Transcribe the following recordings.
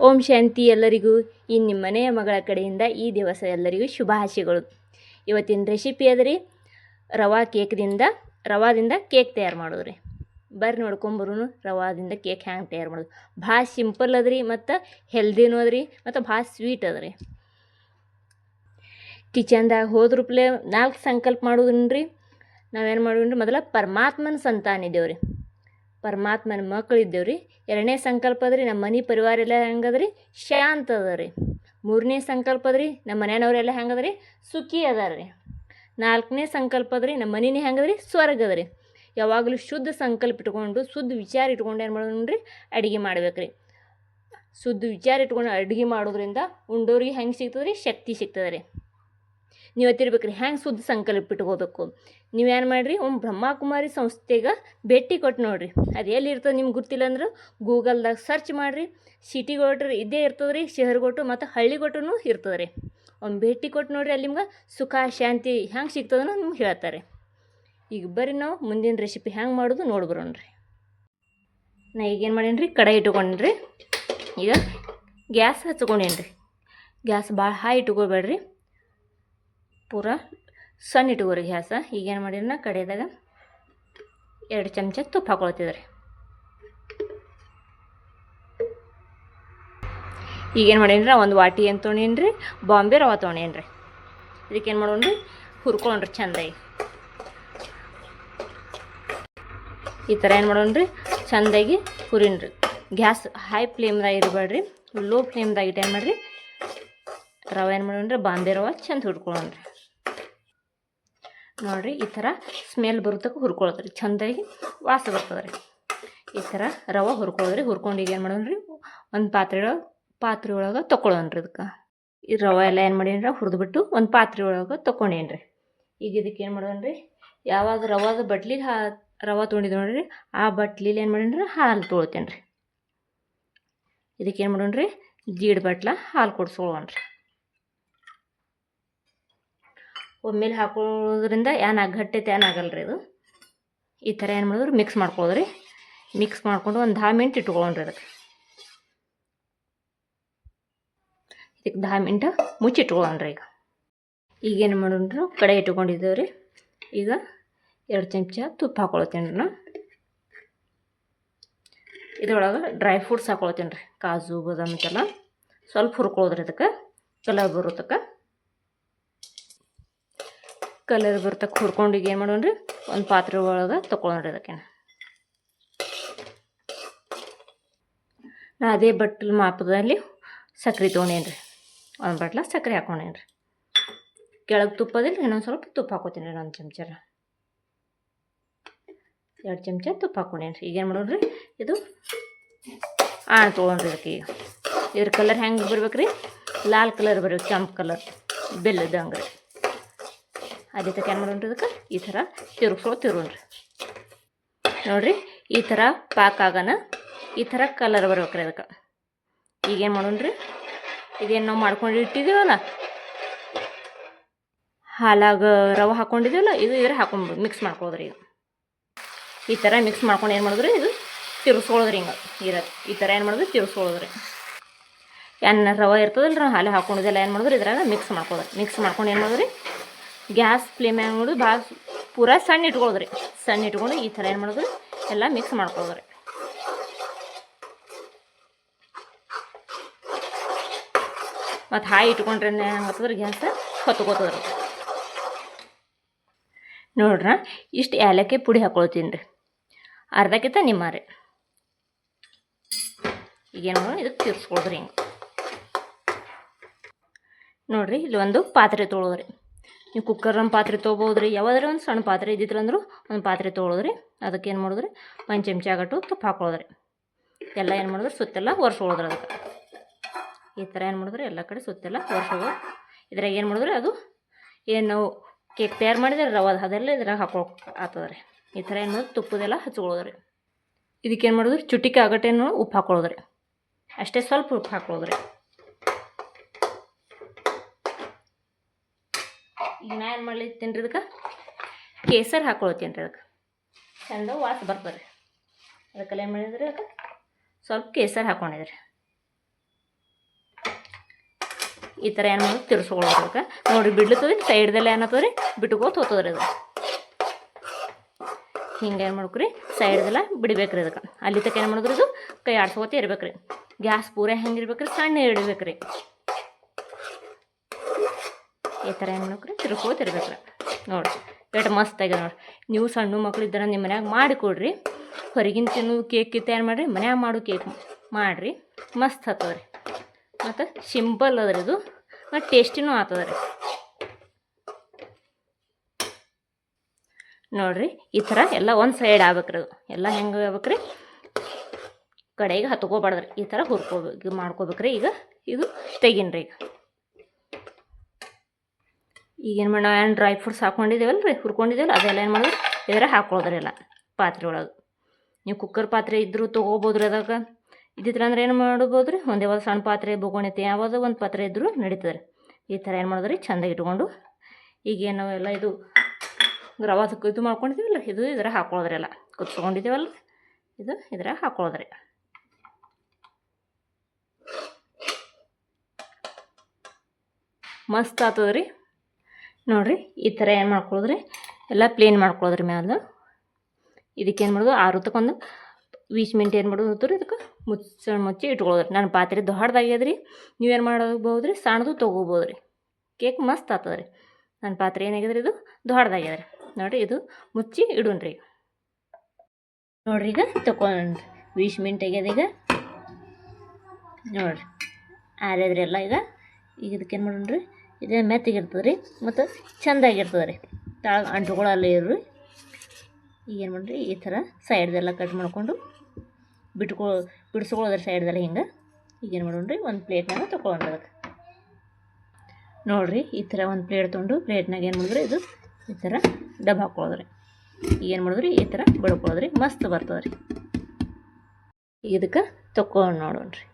ಓಂ ಶಾಂತಿ ಎಲ್ಲರಿಗೂ. ಈ ನಿಮ್ಮ ಮನೆಯ ಮಗಳ ಕಡೆಯಿಂದ ಈ ದಿವಸ ಎಲ್ಲರಿಗೂ ಶುಭಾಶಯಗಳು. ಇವತ್ತಿನ ರೆಸಿಪಿ ಅದರಿ ರವಾದಿಂದ ಕೇಕ್ ತಯಾರು ಮಾಡೋದ್ರಿ. ಬರ್ರಿ ನೋಡ್ಕೊಂಬರು ರವಾದಿಂದ ಕೇಕ್ ಹ್ಯಾಂಗೆ ತಯಾರು ಮಾಡೋದು. ಭಾಳ ಸಿಂಪಲ್ ಅದ್ರಿ ಮತ್ತು ಹೆಲ್ದಿನೂ ಅದ್ರಿ ಮತ್ತು ಭಾಳ ಸ್ವೀಟ್ ಅದ್ರಿ. ಕಿಚನ್ದಾಗ ಹೋದ್ರೂಪ್ಲೆ 4 ಸಂಕಲ್ಪ ಮಾಡೋದ್ರಿ. ನಾವೇನು ಮಾಡೋದ್ರಿ, ಮೊದಲ ಪರಮಾತ್ಮನ ಸಂತಾನ ಇದ್ದೇವ್ರಿ, ಪರಮಾತ್ಮನ ಮಕ್ಕಳು ಇದ್ದೇವ್ರಿ. 2ನೇ ಸಂಕಲ್ಪ ಅದ್ರಿ ನಮ್ಮ ಮನೆ ಪರಿವಾರ ಎಲ್ಲ ಹೆಂಗದ್ರಿ, ಶಾಂತ ಅದ ರೀ. 3ನೇ ಸಂಕಲ್ಪ ಅದ್ರಿ ನಮ್ಮ ಮನೆಯವರೆಲ್ಲ ಹೆಂಗದ್ರಿ, ಸುಖಿ ಅದಾರ ರೀ. 4ನೇ ಸಂಕಲ್ಪ ಅದ್ರಿ ನಮ್ಮ ಮನೇನೇ ಹೆಂಗದ್ರಿ, ಸ್ವರ್ಗ ಅದ ರೀ. ಯಾವಾಗಲೂ ಶುದ್ಧ ಸಂಕಲ್ಪ ಇಟ್ಕೊಂಡು ಶುದ್ಧ ವಿಚಾರ ಇಟ್ಕೊಂಡು ಏನು ಮಾಡೋದ್ರಿ, ಅಡುಗೆ ಮಾಡ್ಬೇಕ್ರಿ. ಶುದ್ಧ ವಿಚಾರ ಇಟ್ಕೊಂಡು ಅಡುಗೆ ಮಾಡೋದ್ರಿಂದ ಉಂಡೋರಿಗೆ ಹೆಂಗೆ ಸಿಗ್ತದೆ ರೀ, ಶಕ್ತಿ ಸಿಗ್ತದೆ ರೀ. ನೀವು ಎತ್ತಿರ್ಬೇಕು ರೀ ಹೆಂಗೆ ಶುದ್ಧ ಸಂಕಲ್ಪ ಇಟ್ಕೋಬೇಕು. ನೀವೇನು ಮಾಡಿರಿ, ಬ್ರಹ್ಮಕುಮಾರಿ ಸಂಸ್ಥೆಗೆ ಭೇಟಿ ಕೊಟ್ಟು ನೋಡಿರಿ. ಅದು ಎಲ್ಲಿ ಇರ್ತದೆ ನಿಮ್ಗೆ ಗೊತ್ತಿಲ್ಲ ಅಂದ್ರೆ ಗೂಗಲ್ದಾಗ ಸರ್ಚ್ ಮಾಡಿರಿ. ಸಿಟಿಗೊಟ್ರಿ ಇದೇ ಇರ್ತದೆ ರೀ, ಶಹರ್ಗೊಟ್ಟು ಮತ್ತು ಹಳ್ಳಿಗೊಟ್ಟೂ ಇರ್ತದೆ ರೀ. ಭೇಟಿ ಕೊಟ್ಟು ನೋಡಿರಿ, ಅಲ್ಲಿ ನಿಮ್ಗೆ ಸುಖ ಶಾಂತಿ ಹೆಂಗೆ ಸಿಗ್ತದನೋ ನಿಮ್ಗೆ ಹೇಳ್ತಾರೆ. ಈಗ ಬರ್ರಿ ನಾವು ಮುಂದಿನ ರೆಸಿಪಿ ಹೆಂಗೆ ಮಾಡೋದು ನೋಡ್ಬರೋಣ್ರಿ. ನಾ ಈಗೇನು ಮಾಡೀನಿ ರೀ, ಕಡಾಯಿ ಇಟ್ಕೊಂಡ್ರಿ. ಈಗ ಗ್ಯಾಸ್ ಹಚ್ಕೊಂಡೇನಿ ರೀ. ಗ್ಯಾಸ್ ಭಾಳ ಹೈ ಇಟ್ಕೋಬೇಡ್ರಿ, ಪೂರ ಸಣ್ಣ ಇಟ್ಕೋರಿ ಗ್ಯಾಸ. ಈಗೇನು ಮಾಡೀನಿ ನಾ ಕಡೆಯದಾಗ 2 ಚಮಚ ತುಪ್ಪ ಹಾಕೊಳ್ತಿದ್ರಿ. ಈಗೇನು ಮಾಡೀನಿ ರೀ, ಒಂದು ವಾಟಿ ಏನು ತೊಗೊಂಡೇನಿ ರೀ, ಬಾಂಬೆ ರವೆ ತೊಗೊಂಡೇನಿ ರೀ. ಇದಕ್ಕೇನು ಮಾಡೋಣ ರೀ, ಹುರ್ಕೊಂಡ್ರಿ ಚೆಂದಾಗಿ. ಈ ಥರ ಏನು ಮಾಡೋಣ ರೀ, ಚೆಂದಾಗಿ ಹುರಿನ್ ರೀ. ಗ್ಯಾಸ್ ಹೈ ಫ್ಲೇಮ್ದಾಗ ಇರಬೇಡ್ರಿ, ಲೋ ಫ್ಲೇಮ್ದಾಗ ಇಟ್ಟು ಏನು ಮಾಡಿರಿ, ರವೆ ಏನು ಮಾಡೋಣ ರೀ, ಬಾಂಬೆ ರವೆ ಚೆಂದ ಹುರ್ಕೊಳ್ಳೋಣ ರೀ. ನೋಡಿರಿ ಈ ಥರ ಸ್ಮೆಲ್ ಬರುತ್ತಕ್ಕೆ ಹುರ್ಕೊಳತ್ರಿ, ಚೆಂದಾಗಿ ವಾಸ ಬರ್ತದೆ ರೀ. ಈ ಥರ ರವೆ ಹುರ್ಕೊಳ್ಳೋದ್ರಿ. ಹುರ್ಕೊಂಡು ಈಗ ಏನು ಮಾಡೋಣ ರೀ, ಒಂದು ಪಾತ್ರೆ ಒಳಗೆ ತೊಗೊಳೋಣ ರೀ. ಇದಕ್ಕೆ ಈ ರವೆ ಎಲ್ಲ ಏನು ಮಾಡೀನಿ ಹುರಿದ್ಬಿಟ್ಟು ಒಂದು ಪಾತ್ರೆ ಒಳಗೆ ತೊಗೊಂಡೇನಿ ರೀ. ಈಗ ಇದಕ್ಕೆ ಏನು ಮಾಡೋಣ ರೀ, ಯಾವಾಗ ರವಾದ ಬಟ್ಲಿಗೆ ರವೆ ತೊಗೊಂಡಿದ್ದು ನೋಡಿರಿ, ಆ ಬಟ್ಲಿಲಿ ಏನು ಮಾಡೀನಿ ರೀ, ಹಾಲು ತೊಗೊಳ್ತೇನೆ ರೀ. ಇದಕ್ಕೆ ಏನು ಮಾಡೋಣ ರೀ, ಜೀಡ್ ಬಟ್ಲ ಹಾಲು ಕೊಡ್ಸ್ಕೊಳ್ಳೋಣ ರೀ. ಒಮ್ಮೆಲೆ ಹಾಕೊಳ್ಳೋದ್ರಿಂದ ಗಟ್ಟೈತೆ ಏನಾಗಲ್ಲ ರೀ. ಇದು ಈ ಥರ ಏನು ಮಾಡಿದ್ರು ಮಿಕ್ಸ್ ಮಾಡ್ಕೊಳ್ಳೋದ್ರಿ. ಮಿಕ್ಸ್ ಮಾಡಿಕೊಂಡು ಒಂದು 10 ಮಿನಿಟ್ ಇಟ್ಕೊಳ್ಳೋಣ್ರಿ. ಇದಕ್ಕೆ 10 ಮಿನಿಟ್ ಮುಚ್ಚಿಟ್ಕೊಳ್ಳೋಣ್ರಿ. ಈಗೇನು ಮಾಡೋಣ್ರಿ, ಕಡೆ ಇಟ್ಕೊಂಡಿದ್ದೇವೆ ರೀ. ಈಗ 2 ಚಮಚ ತುಪ್ಪ ಹಾಕೊಳ್ತೇನೆ ರೀ. ಇದ್ರೊಳಗೆ ಡ್ರೈ ಫ್ರೂಟ್ಸ್ ಹಾಕೊಳ್ತೇನೆ ರೀ, ಕಾಜು ಬಾದಾಮಿ ಎಲ್ಲ ಸ್ವಲ್ಪ ಹುರ್ಕೊಳ್ಳೋದ್ರಿ. ಇದಕ್ಕೆ ಕಲರ್ ಬರೋತಕ್ಕೆ ಹುರ್ಕೊಂಡು ಈಗ ಏನು ಮಾಡೋಣ ರೀ, ಒಂದು ಪಾತ್ರೆ ಒಳಗೆ ತೊಗೊಳೋಣ್ರಿ. ಅದಕ್ಕೆ ನಾ ಅದೇ ಬಟ್ಲು ಮಾಪದಲ್ಲಿ ಸಕ್ಕರೆ ತೊಗೊಂಡೇನಿ ರೀ. ಒಂದು ಬಟ್ಲ ಸಕ್ಕರೆ ಹಾಕೊಂಡೇನಿ ರೀ. ಕೆಳಗೆ ತುಪ್ಪದಲ್ಲಿ ಇನ್ನೊಂದು ಸ್ವಲ್ಪ ತುಪ್ಪ ಹಾಕೋತೀನಿ ರೀ. 1 ಚಮಚ 2 ಚಮಚ ತುಪ್ಪ ಹಾಕೊಂಡೇನಿ ರೀ. ಈಗೇನು ಮಾಡೋಣ ರೀ, ಇದು ತೊಗೊಳ್ರಿ. ಇದಕ್ಕೆ ಈಗ ಇದ್ರ ಕಲರ್ ಹೆಂಗೆ ಬರ್ಬೇಕು ರೀ, ಲಾಲ್ ಕಲರ್ ಬರ್ಬೇಕು, ಕೆಂಪು ಕಲರ್ ಬೆಲ್ಲದಂಗೆ ರೀ. ಅದೇ ತಕ್ಕ ಏನು ಮಾಡೋಣ್ರಿ, ಇದಕ್ಕೆ ಈ ಥರ ತಿರುಗ್ರಿ. ನೋಡಿರಿ ಈ ಥರ ಪಾಕ ಆಗೋಣ, ಈ ಥರ ಕಲರ್ ಬರ್ಬೇಕ್ರಿ ಅದಕ್ಕೆ. ಈಗೇನು ಮಾಡೋಣ್ರಿ, ಇದೇನು ನಾವು ಮಾಡ್ಕೊಂಡು ಇಟ್ಟಿದ್ದೀವಲ್ಲ, ಹಾಲಾಗ ರವೆ ಹಾಕ್ಕೊಂಡಿದ್ದೀವಲ್ಲ, ಇದ್ರ ಹಾಕೊಂಡು ಮಿಕ್ಸ್ ಮಾಡ್ಕೊಳ್ಳೋದ್ರಿ. ಈಗ ಈ ಥರ ಮಿಕ್ಸ್ ಮಾಡ್ಕೊಂಡು ಏನು ಮಾಡಿದ್ರಿ, ಇದು ತಿರ್ಸ್ಕೊಳ್ಳೋದ್ರಿ. ಹಿಂಗೆ ಈ ಥರ ಏನು ಮಾಡಿದ್ರಿ, ತಿರ್ಸ್ಕೊಳ್ಳೋದ್ರಿ. ರವೆ ಇರ್ತದಲ್ಲ ರೀ, ಹಾಲೆ ಹಾಕೊಂಡಿದ್ದೆಲ್ಲ ಏನು ಮಾಡಿದ್ರಿ, ಇದ್ರಾಗ ಮಿಕ್ಸ್ ಮಾಡ್ಕೊಂಡು ಏನು ಮಾಡಿದ್ರಿ, ಗ್ಯಾಸ್ ಫ್ಲೇಮ್ ಹೆಂಗೆ ಮಾಡೋದು ಭಾಳ ಪೂರ ಸಣ್ಣ ಇಟ್ಕೊಳ್ಳೋದ್ರಿ. ಸಣ್ಣ ಇಟ್ಕೊಂಡು ಈ ಥರ ಏನು ಮಾಡೋದ್ರಿ, ಎಲ್ಲ ಮಿಕ್ಸ್ ಮಾಡ್ಕೊಳ್ಳೋದ್ರಿ. ಮತ್ತು ಹಾಯಿ ಇಟ್ಕೊಂಡ್ರೆ ಹೆಂಗತ್ತದ್ರಿ, ಗ್ಯಾಸ್ ಹೊತ್ಕೋತದ್ರಿ. ನೋಡ್ರ ಇಷ್ಟು ಏಲಕ್ಕಿ ಪುಡಿ ಹಾಕೊಳ್ತೀನಿ ರೀ, ಅರ್ಧಕ್ಕಿಂತ ನಿಮ್ಮ ರೀ. ಈಗೇನು ಮಾಡೋದು, ಇದಕ್ಕೆ ತಿರ್ಸ್ಕೊಳ್ದ್ರಿ. ಹಿಂಗೆ ನೋಡಿರಿ, ಇಲ್ಲಿ ಒಂದು ಪಾತ್ರೆ ತೊಗೊಳೋದ್ರಿ. ನೀವು ಕುಕ್ಕರ್ ಒಂದು ಪಾತ್ರೆ ತೊಗೋಬೋದ್ರಿ, ಯಾವುದಾದ್ರೂ ಒಂದು ಸಣ್ಣ ಪಾತ್ರೆ ಇದ್ದಿತ್ತು ಅಂದರೂ ಒಂದು ಪಾತ್ರೆ ತೊಗೊಳೋದ್ರಿ. ಅದಕ್ಕೆ ಏನು ಮಾಡಿದ್ರಿ, 1 ಚಮಚ ಆಗಟ್ಟು ತುಪ್ಪ ಹಾಕೊಳ್ಳೋದ್ರಿ. ಎಲ್ಲ ಏನು ಮಾಡಿದ್ರಿ, ಸುತ್ತೆಲ್ಲ ಒರೆಸ್ಕೊಳ್ಳೋದ್ರಿ. ಅದಕ್ಕೆ ಈ ಥರ ಏನು ಮಾಡಿದ್ರಿ, ಎಲ್ಲ ಕಡೆ ಸುತ್ತೆಲ್ಲ ಒರೆಸೋದು. ಇದ್ರಾಗ ಏನು ಮಾಡಿದ್ರಿ, ಅದು ಏನು ನಾವು ಕೇಕ್ ತಯಾರು ಮಾಡಿದ್ರೆ ರವೆ ಅದೆಲ್ಲ ಇದ್ರಾಗ ಆಗ್ತದೆ. ಈ ಥರ ಏನು ಮಾಡೋದು, ತುಪ್ಪದೆಲ್ಲ ಹಚ್ಕೊಳ್ಳೋದ್ರಿ. ಇದಕ್ಕೇನು ಮಾಡಿದ್ರಿ, ಚುಟಿಕೆ ಆಗಟ್ಟೇನು ಉಪ್ಪು ಹಾಕೊಳ್ಳೋದ್ರಿ. ಅಷ್ಟೇ ಸ್ವಲ್ಪ ಉಪ್ಪು ಹಾಕೊಳ್ಳೋದ್ರಿ. ಈಗ ನಾ ಏನು ಮಾಡ್ಲಿತ್ತೀನಿ ರೀ, ಇದಕ್ಕೆ ಕೇಸರಿ ಹಾಕೊಳ್ತೀನಿ ರೀ. ಅದಕ್ಕೆ ಚಂದ ವಾಸ ಬರ್ತದೆ ರೀ. ಅದಕ್ಕೆಲ್ಲ ಏನು ಮಾಡಿದ್ರಿ, ಅದಕ್ಕೆ ಸ್ವಲ್ಪ ಕೇಸರಿ ಹಾಕ್ಕೊಂಡಿದ್ರಿ. ಈ ಥರ ಏನು ಮಾಡೋದು ತಿರ್ಸ್ಕೊಳೋದಕ್ಕೆ ನೋಡಿರಿ ಬಿಡ್ಲತ್ತದ ಸೈಡ್ದೆಲ್ಲ ಏನಾಗ್ತದೆ ರೀ ಬಿಟ್ಕೋತ ಹೋಗ್ತದೆ ರೀ ಅದು ಹಿಂಗೆ ಏನು ಮಾಡ್ಕ್ರಿ ಸೈಡ್ದೆಲ್ಲ ಬಿಡ್ಬೇಕ್ರಿ ಅದಕ್ಕೆ ಅಲ್ಲಿ ತಕ್ಕ ಏನು ಮಾಡಿದ್ರಿ ಇದು ಕೈ ಆಡ್ಸ್ಕೋತ ಇರ್ಬೇಕ್ರಿ ಗ್ಯಾಸ್ ಪೂರ ಹೆಂಗೆ ಇರ್ಬೇಕ್ರಿ ಸಣ್ಣ ಇಡ್ಬೇಕ್ರಿ ಈ ಥರ ಏನು ಮಾಡ್ಕ್ರಿ ತಿರ್ಕೋತ ಇರ್ಬೇಕ್ರಿ ನೋಡಿರಿ ಎಷ್ಟು ಮಸ್ತ್ ಆಗ್ಯದ ನೋಡಿರಿ ನೀವು ಸಣ್ಣ ಮಕ್ಳು ಇದ್ದಾರೆ ನಿಮ್ಮ ಮನ್ಯಾಗ ಮಾಡಿಕೊಡ್ರಿ ಹೊರಗಿನ ತಿನ್ನೋದು ಕೇಕ್ ಕಿತ್ತ ಏನು ಮಾಡಿರಿ ಮನ್ಯಾಗ ಮಾಡೋ ಕೇಕ್ ಮಾಡಿರಿ ಮಸ್ತ್ ಆಗ್ತದೆ ರೀ ಮತ್ತು ಸಿಂಪಲ್ ಅದ ರೀ ಇದು ಮತ್ತು ಟೇಸ್ಟಿನೂ ಆಗ್ತದೆ ರೀ ನೋಡಿರಿ ಈ ಥರ ಎಲ್ಲ ಒಂದು ಸೈಡ್ ಆಗ್ಬೇಕ್ರಿ ಅದು ಎಲ್ಲ ಹೆಂಗೆ ಆಗ್ಬೇಕ್ರಿ ಕಡೆಗೆ ಹತ್ಕೋಬಾರ್ದ್ರಿ ಈ ಥರ ಹುರ್ಕೋಬೇಕು ಮಾಡ್ಕೋಬೇಕ್ರಿ ಈಗ ಇದು ತೆಗೀನ್ರಿ ಈಗೇನು ಮಾಡಿ ನಾವು ಏನು ಡ್ರೈ ಫ್ರೂಟ್ಸ್ ಹಾಕ್ಕೊಂಡಿದ್ದೇವಲ್ಲ ರೀ ಹುರ್ಕೊಂಡಿದ್ದೇವಲ್ಲ ಅದೆಲ್ಲ ಏನು ಮಾಡೋದು ಇದರ ಹಾಕ್ಕೊಳ್ಳೋದ್ರಿ ಎಲ್ಲ ಪಾತ್ರೆ ಒಳಗೆ ನೀವು ಕುಕ್ಕರ್ ಪಾತ್ರೆ ಇದ್ದರೂ ತೊಗೋಬೋದು ರೀ ಅದಾಗ ಇದ್ದಿದ್ರೆ ಅಂದ್ರೆ ಏನು ಮಾಡ್ಬೋದು ರೀ ಒಂದು ಯಾವ್ದು ಸಣ್ಣ ಪಾತ್ರೆ ಬೋಗೋಣೈತಿ ಯಾವುದೋ ಒಂದು ಪಾತ್ರೆ ಇದ್ದರೂ ನಡೀತದೆ ರೀ ಈ ಥರ ಏನು ಮಾಡೋದು ರೀ ಚೆಂದಾಗಿ ಇಟ್ಕೊಂಡು ಈಗೇನು ನಾವೆಲ್ಲ ಇದು ರವೆ ಇದು ಮಾಡ್ಕೊಂಡಿದ್ದೀವಲ್ಲ ಇದು ಇದರ ಹಾಕ್ಕೊಳ್ಳೋದ್ರಿ ಎಲ್ಲ ಕುದಿಸ್ಕೊಂಡಿದ್ದೀವಲ್ಲ ಇದು ಇದರ ಹಾಕ್ಕೊಳ್ಳೋದ್ರಿ ಮಸ್ತ್ ಆಗ್ತದೆ ರೀ ನೋಡಿರಿ ಈ ಥರ ಏನು ಮಾಡ್ಕೊಳ್ಳೋದ್ರಿ ಎಲ್ಲ ಪ್ಲೇನ್ ಮಾಡ್ಕೊಳ್ಳೋದ್ರಿ ಮ್ಯಾಲೆ ಇದಕ್ಕೇನು ಮಾಡೋದು ಆರುತ್ತಕ್ಕೊಂದು 20 ಮಿನಿಟ್ ಏನು ಮಾಡೋದು ರೀ ಇದಕ್ಕೆ ಮುಚ್ಚಿ ಇಟ್ಕೊಳ್ಳೋದ್ರಿ ನನ್ನ ಪಾತ್ರೆ ದೊಡ್ಡದಾಗ್ಯದ್ರಿ ನೀವೇನು ಮಾಡೋಬೋದು ರೀ ಸಣ್ಣದು ತೊಗೋಬೋದು ರೀ ಕೇಕ್ ಮಸ್ತ್ ಆಗ್ತದೆ ರೀ ನನ್ನ ಪಾತ್ರೆ ಏನಾಗ್ಯದ್ರಿ ಇದು ದೊಡ್ಡದಾಗ್ಯದ ರೀ ನೋಡಿರಿ ಇದು ಮುಚ್ಚಿ ಇಡೋಣ್ರಿ ನೋಡಿರಿ ಈಗ ತೊಗೊಂಡ್ರಿ 20 ಮಿನಿಟ್ ಆಗ್ಯದ ಈಗ ನೋಡಿರಿ ಆರ್ಯದ್ರಿ ಎಲ್ಲ ಈಗ ಇದಕ್ಕೇನು ಮಾಡೋಣ್ರಿ ಇದೇ ಮೆತ್ತಗಿರ್ತದೆ ರೀ ಮತ್ತು ಚೆಂದಾಗಿರ್ತದೆ ರೀ ತಾಳು ಅಂಟುಗಳಲ್ಲೇ ಇರ್ರಿ ಈಗೇನು ಮಾಡಿರಿ ಈ ಥರ ಸೈಡ್ದೆಲ್ಲ ಕಟ್ ಮಾಡಿಕೊಂಡು ಬಿಡಿಸ್ಕೊಳ್ಳೋದ್ರಿ ಸೈಡ್ದೆಲ್ಲ ಹಿಂಗೆ ಈಗೇನು ಮಾಡೋಣ್ರಿ ಒಂದು ಪ್ಲೇಟ್ನಾಗ ತೊಗೊಳ್ರಿ ಅದಕ್ಕೆ ನೋಡಿರಿ ಈ ಥರ ಒಂದು ಪ್ಲೇಟ್ ತೊಗೊಂಡು ಪ್ಲೇಟ್ನಾಗ ಏನು ಮಾಡಿದ್ರಿ ಇದು ಈ ಥರ ಡಬ್ಬ ಹಾಕ್ಕೊಳ್ಳೋದ್ರಿ ಈಗೇನು ಮಾಡಿದ್ರಿ ಈ ಥರ ಬಡ್ಕೊಳ್ಳೋದ್ರಿ ಮಸ್ತ್ ಬರ್ತದೆ ರೀ ಇದಕ್ಕೆ ತೊಗೊಂಡು ನೋಡೋಣ್ರಿ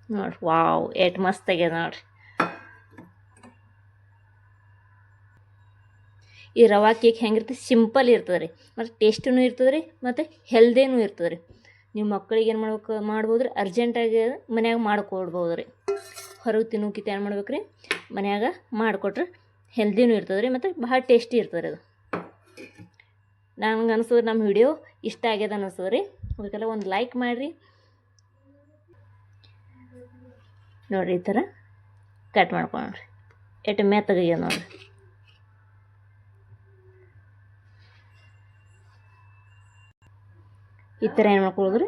ನೋಡಿರಿ ವಾವ್ ಎಷ್ಟು ಮಸ್ತ್ ಆಗ್ಯದ ನೋಡಿರಿ ಈ ರವಾ ಕೇಕ್ ಹೆಂಗಿರ್ತದೆ ಸಿಂಪಲ್ ಇರ್ತದೆ ರೀ ಮತ್ತು ಟೇಸ್ಟೂ ಇರ್ತದೆ ರೀ ಮತ್ತು ಹೆಲ್ದಿನೂ ಇರ್ತದೆ ರೀ ನೀವು ಮಕ್ಕಳಿಗೆ ಏನು ಮಾಡ್ಬೋದು ರೀ ಅರ್ಜೆಂಟಾಗಿ ಮನ್ಯಾಗ ಮಾಡಿಕೊಡ್ಬೋದು ರೀ ಹೊರಗೆ ತಿನ್ನೋಕ್ಕಿಂತ ಏನು ಮಾಡ್ಬೇಕು ರೀ ಮನ್ಯಾಗ ಮಾಡಿಕೊಟ್ರೆ ಹೆಲ್ದಿನೂ ಇರ್ತದೆ ರೀ ಮತ್ತು ಭಾಳ ಟೇಸ್ಟಿ ಇರ್ತದೆ ರೀ ಅದು ನನಗೆ ಅನಿಸ್ತದೆ ನಮ್ಮ ವಿಡಿಯೋ ಇಷ್ಟ ಆಗ್ಯದ ಅನಿಸ್ತದೆ ರೀ ಅದಕ್ಕೆಲ್ಲ ಒಂದು ಲೈಕ್ ಮಾಡಿರಿ ನೋಡಿರಿ ಈ ಥರ ಕಟ್ ಮಾಡ್ಕೊಂಡ್ರಿ ಎಷ್ಟು ಮೆತ್ತಗಾಗ್ಯದ ನೋಡಿರಿ ಈ ಥರ ಏನು ಮಾಡ್ಕೊಳ್ಳೋದ್ರಿ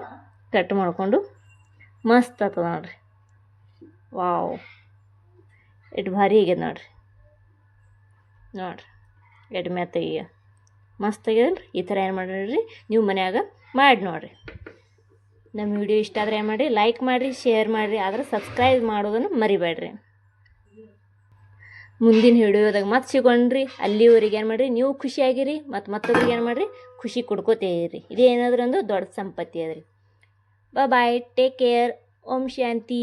ಕಟ್ ಮಾಡಿಕೊಂಡು ಮಸ್ತ್ ಆಗ್ತದೆ ನೋಡಿರಿ ವಾವ್ ಎಷ್ಟು ಭಾರಿ ಆಗ್ಯದ ನೋಡಿರಿ ಎಷ್ಟು ಮೆತ್ತಗೆ ಮಸ್ತ್ ಆಗ್ಯದಲ್ಲ ರೀ ಈ ಥರ ಏನು ಮಾಡಿರಿ ನೀವು ಮನ್ಯಾಗ ಮಾಡಿ ನೋಡಿರಿ ನಮ್ಮ ವಿಡಿಯೋ ಇಷ್ಟ ಆದರೆ ಏನು ಮಾಡಿರಿ ಲೈಕ್ ಮಾಡಿರಿ ಶೇರ್ ಮಾಡಿರಿ ಆದರೆ ಸಬ್ಸ್ಕ್ರೈಬ್ ಮಾಡೋದನ್ನು ಮರಿಬೇಡ್ರಿ ಮುಂದಿನ ವಿಡಿಯೋದಾಗ ಮತ್ತೆ ಸಿಗೋಣ್ರಿ ಅಲ್ಲಿವರೆಗೆ ಏನು ಮಾಡಿರಿ ನೀವು ಖುಷಿಯಾಗಿರಿ ಮತ್ತು ಮತ್ತೊಬ್ರಿಗೆ ಏನು ಮಾಡಿರಿ ಖುಷಿ ಕೊಡ್ಕೋತೀರಿ ಇದೇನಾದ್ರೂ ಒಂದು ದೊಡ್ಡ ಸಂಪತ್ತಿ ಅದ ರೀ ಬಾಯ್ ಟೇಕ್ ಕೇರ್ ಓಂ ಶಾಂತಿ